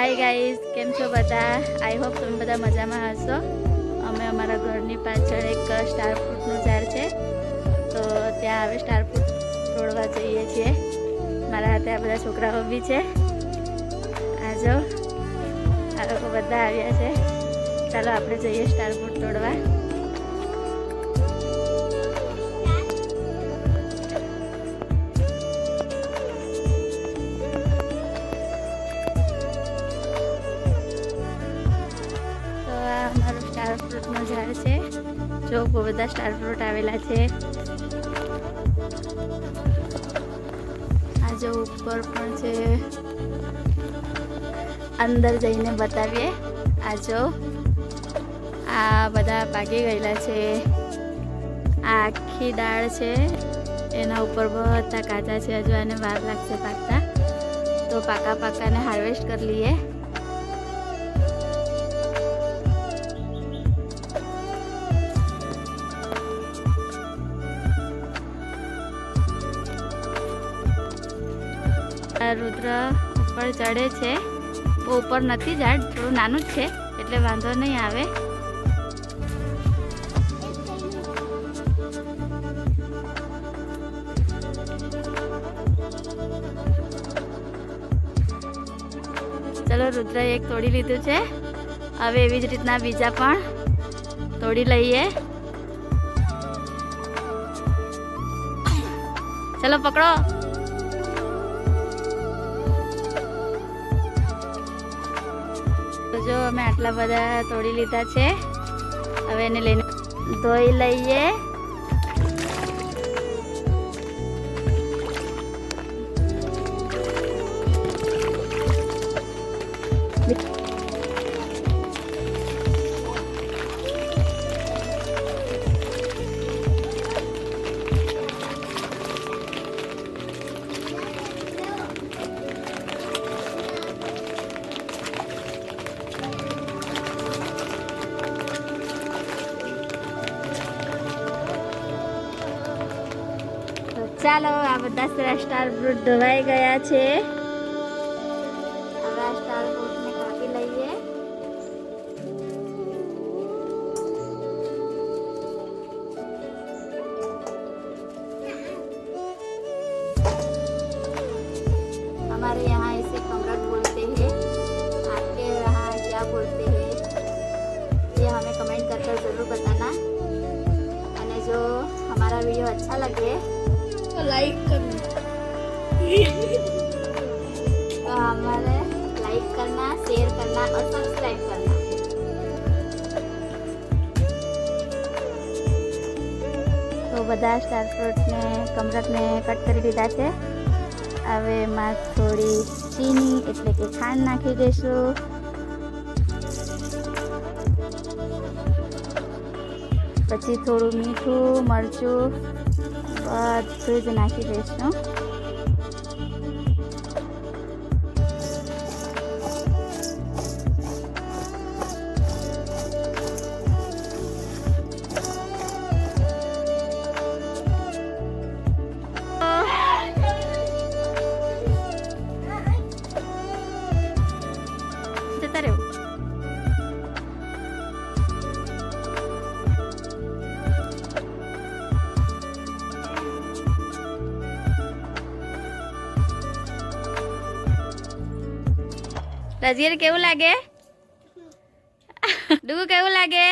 Hi guys, केम छो बधा। I hope तुम बधा मजा में हशो। अमे अमारा घरनी पाछळ एक स्टार फ्रूटनुं झाड छे, तो त्यां हवे स्टार फ्रूट तोड़वा जईए छीए। मारा हाथे आ बधा छोकराओ बी छे। आ जो आ लोको बधा आव्या छे। चालो आपणे जईए स्टार फ्रूट तोड़वा। स्टार फ्रूटનું ઝાડ છે જો બહુ બધા સ્ટાર ફ્રૂટ આવેલા છે। આ જો ઉપર પણ છે, અંદર જઈને બતાવીએ। આ જો આ બધા પાકી ગયેલા છે। આ આખી ડાળ છે, એના ઉપર બધા કાચા છે। હજુ આને વાર લાગશે પાકતા, તો પાકા પાકાને હાર્વેસ્ટ કરી લઈએ। रुद्र ऊपर चढ़े छे, वो ऊपर नहीं झाड़, थोड़ू नानू ज छे एटले वांधो नहीं आवे। चलो रुद्र एक तोड़ी लीधुं छे, हवे एवी ज रीतना बीजा पण तोड़ी लईए। चलो पकड़ो। तो जो अमे आटला बधा तोड़ी लीधा छे, हवे एने लईने धोई लईए। ચાલો આ બધા સ્ટાર ફ્રૂટ ધોવાઈ ગયા છે। હવે આ સ્ટાર ફ્રૂટને કાપી લઈએ। हमारे यहाँ इसे कमरक बोलते हैं, आपके यहाँ क्या बोलते हैं ये हमें कमेंट कर जरूर बताना। और जो हमारा वीडियो अच्छा लगे लाइक करना तो हमारे लाइक करना, शेयर करना और सब्सक्राइब करना। तो बधा स्टार फ्रूट ने कमरक ने कट कर दीधा है। हवे एमां थोड़ी चीनी एटले के खांड नाखी देशुं। पछी थोड़ू मीठू मरचू બધું જ નાખી દઈશું। જતા રહેવું। राजियर केवू लागे? डुगू केवू लागे?